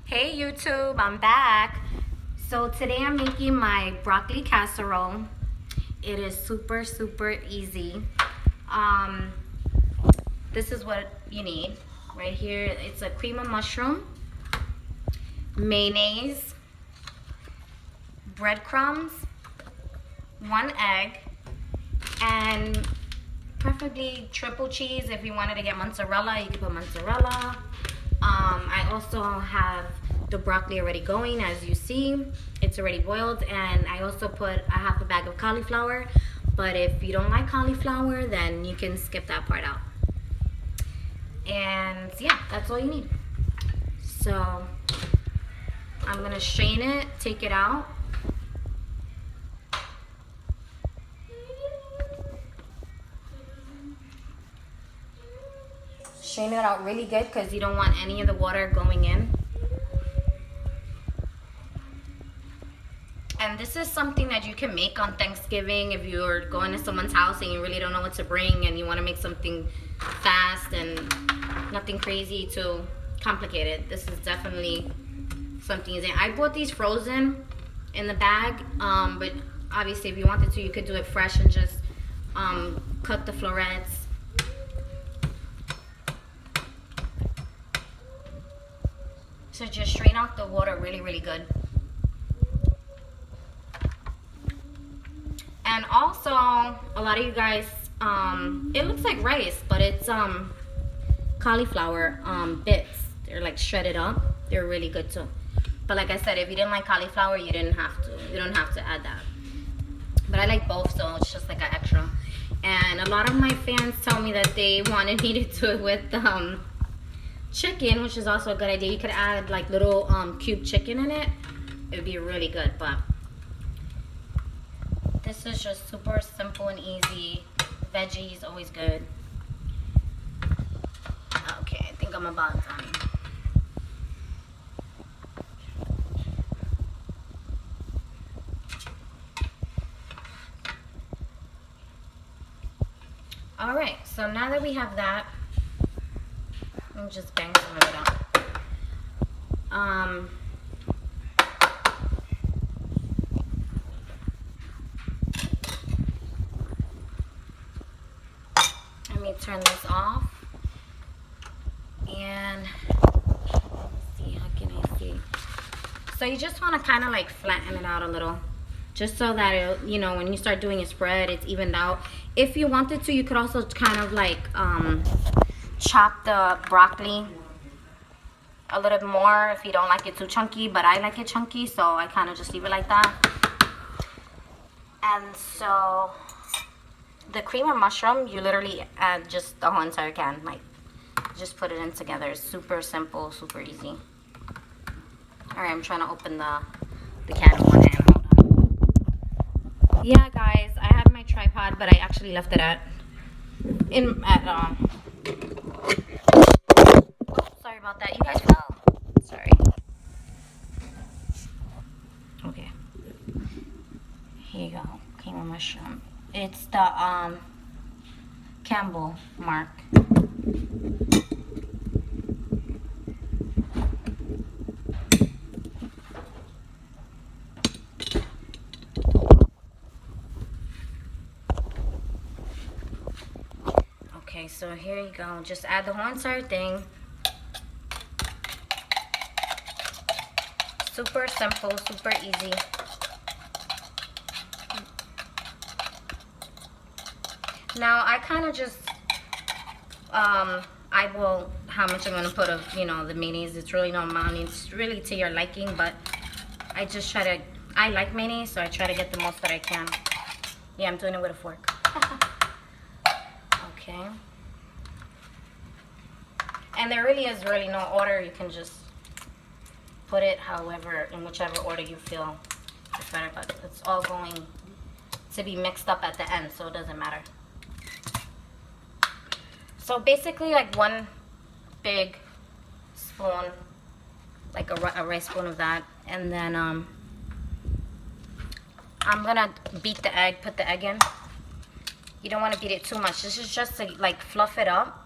Hey YouTube, I'm back. So today I'm making my broccoli casserole. It is super easy. Um, this is what you need right here. It's a cream of mushroom, mayonnaise, breadcrumbs, one egg, and preferably triple cheese. If you wanted to get mozzarella, you could put mozzarella. I also have the broccoli already going, as you see. It's already boiled, and I also put a half a bag of cauliflower. But if you don't like cauliflower, then you can skip that part out. And yeah, that's all you need. So I'm gonna strain it, take it out. Strain it out really good because you don't want any of the water going in. And this is something that you can make on Thanksgiving if you're going to someone's house and you really don't know what to bring and you want to make something fast and nothing crazy too complicated. This is definitely something easy. I bought these frozen in the bag, but obviously if you wanted to, you could do it fresh and just cut the florets. So just strain out the water really good. And also, a lot of you guys, it looks like rice, but it's cauliflower bits. They're like shredded up. They're really good too. But like I said, if you didn't like cauliflower, you don't have to add that. But I like both, so it's just like an extra. And a lot of my fans tell me that they wanted me to do it with chicken, which is also a good idea. You could add like little cube chicken in it. It would be really good, but this is just super simple and easy. Veggies, always good. Okay, I think I'm about done. Alright, so now that we have that, let me just bang some of it up. Let me turn this off. And let's see, how can I see? So you just want to kind of like flatten it out a little, just so that it, you know, when you start doing your spread, it's evened out. If you wanted to, you could also kind of like chop the broccoli a little bit more if you don't like it too chunky, but I like it chunky, so I kind of just leave it like that. And so the cream of mushroom, you literally add just the whole entire can, like just put it in together. It's super simple, super easy. All right, I'm trying to open the can with one hand. Hold on. Yeah, guys, I have my tripod, but I actually left it sorry about that. You guys fell. Sorry. Okay. Here you go. Cream of mushroom. It's the Campbell mark. Okay, so here you go. Just add the whole entire thing. Super simple, super easy. Now I kind of just eyeball how much I'm gonna put of, you know, the mayonnaise. It's really no amount. It's really to your liking, but I just try to. I like mayonnaise, so I try to get the most that I can. Yeah, I'm doing it with a fork. Okay. And there really is no order. You can just put it however, in whichever order you feel is better, but it's all going to be mixed up at the end, so it doesn't matter. So basically like one big spoon, like a rice spoon of that, and then I'm gonna beat the egg, put the egg in. You don't want to beat it too much. This is just to like fluff it up.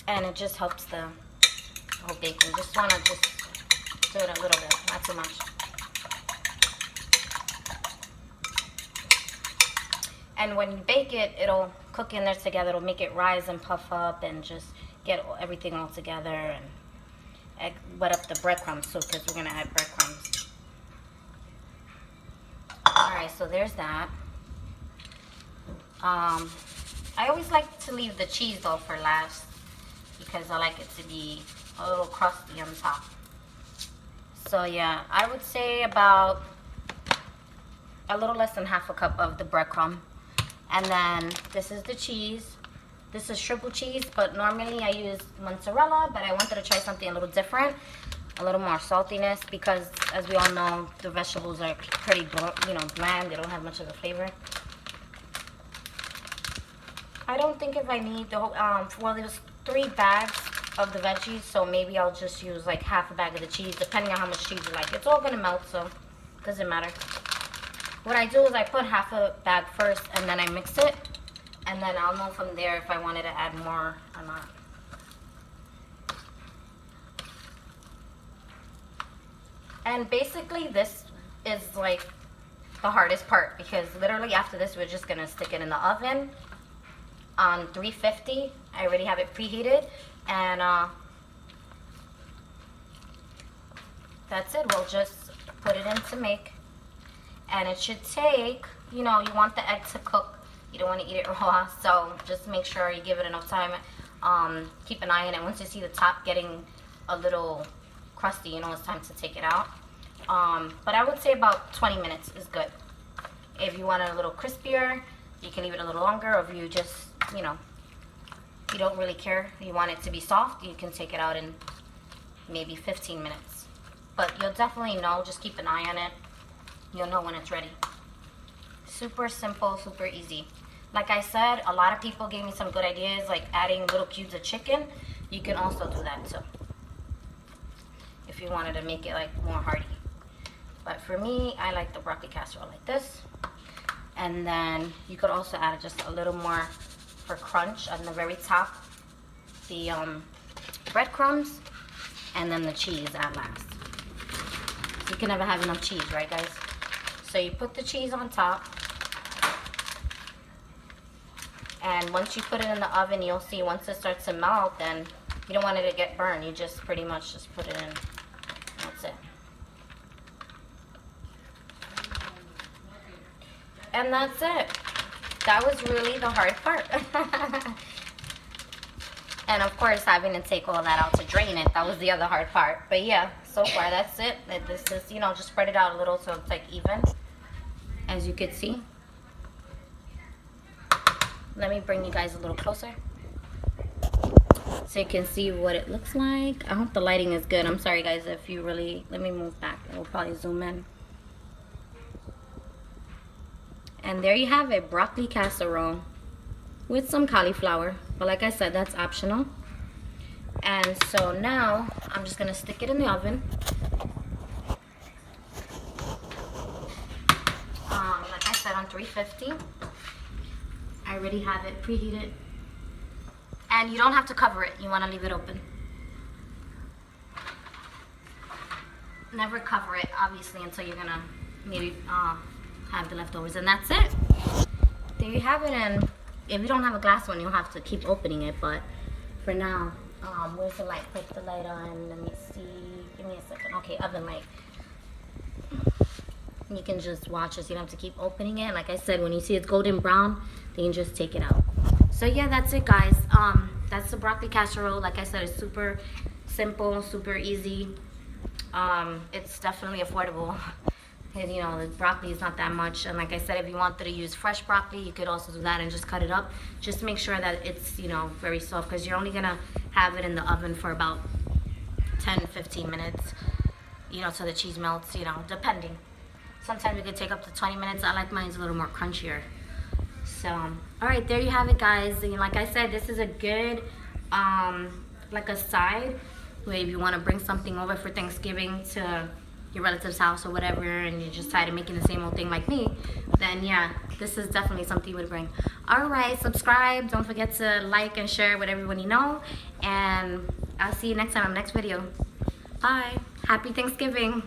and it just helps the whole baking. Just want to just do it a little bit, not too much. And when you bake it, it'll cook in there together. It'll make it rise and puff up and just get everything all together and wet up the breadcrumbs too, because we're gonna add breadcrumbs. All right, so there's that. I always like to leave the cheese though for last because I like it to be a little crusty on top. So yeah, I would say about a little less than half a cup of the breadcrumb. And then this is the cheese. This is triple cheese, but normally I use mozzarella, but I wanted to try something a little different, a little more saltiness, because as we all know, the vegetables are pretty, bland. They don't have much of a flavor. I don't think if I need the whole, well, there's 3 bags of the veggies, so maybe I'll just use like half a bag of the cheese, depending on how much cheese you like. It's all gonna melt, so it doesn't matter. What I do is I put half a bag first, and then I mix it, and then I'll know from there if I wanted to add more or not. And basically this is like the hardest part, because literally after this we're just gonna stick it in the oven on 350. I already have it preheated, and that's it. We'll just put it in to make, and it should take, you want the egg to cook. You don't want to eat it raw, so just make sure you give it enough time. Keep an eye on it. Once you see the top getting a little crusty, it's time to take it out. But I would say about 20 minutes is good. If you want it a little crispier, you can leave it a little longer. Or if you just, you don't really care, you want it to be soft, you can take it out in maybe 15 minutes. But you'll definitely know, just keep an eye on it. You'll know when it's ready. Super simple, super easy. Like I said, a lot of people gave me some good ideas, like adding little cubes of chicken. You can also do that too, if you wanted to make it like more hearty. But for me, I like the broccoli casserole like this. And then you could also add just a little more for crunch on the very top, the breadcrumbs, and then the cheese at last. You can never have enough cheese, right guys? So you put the cheese on top, and once you put it in the oven, you'll see once it starts to melt, then you don't want it to get burned. You just pretty much just put it in. That's it. And that's it. That was really the hard part. And of course, having to take all that out to drain it, that was the other hard part. But yeah, so far that's it. This is, just spread it out a little so it's like even, as you can see. Let me bring you guys a little closer so you can see what it looks like. I hope the lighting is good. I'm sorry guys if you really, let me move back. It will probably zoom in. And there you have it, broccoli casserole with some cauliflower. But like I said, that's optional. And so now I'm just gonna stick it in the oven. Like I said, on 350. I already have it preheated. And you don't have to cover it. You want to leave it open. Never cover it, obviously, until you're gonna maybe have the leftovers, and that's it. There you have it. And if you don't have a glass one, you'll have to keep opening it. But for now, where's the light? Put the light on. Let me see. Give me a second. Okay, oven light. You can just watch this. You don't have to keep opening it. Like I said, when you see it's golden brown, then you just take it out. So yeah, that's it, guys. That's the broccoli casserole. Like I said, it's super simple, super easy. It's definitely affordable. And, the broccoli is not that much. And like I said, if you wanted to use fresh broccoli, you could also do that and just cut it up. Just make sure that it's, very soft, because you're only gonna have it in the oven for about 10-15 minutes, so the cheese melts, depending. Sometimes it could take up to 20 minutes. I like mine a little more crunchier. So, all right, there you have it, guys. And like I said, this is a good, like a side, where if you want to bring something over for Thanksgiving to your relative's house or whatever, and you're just tired of making the same old thing like me, then yeah, this is definitely something you would bring. Alright, subscribe. Don't forget to like and share with everyone you know. And I'll see you next time in the next video. Bye. Happy Thanksgiving.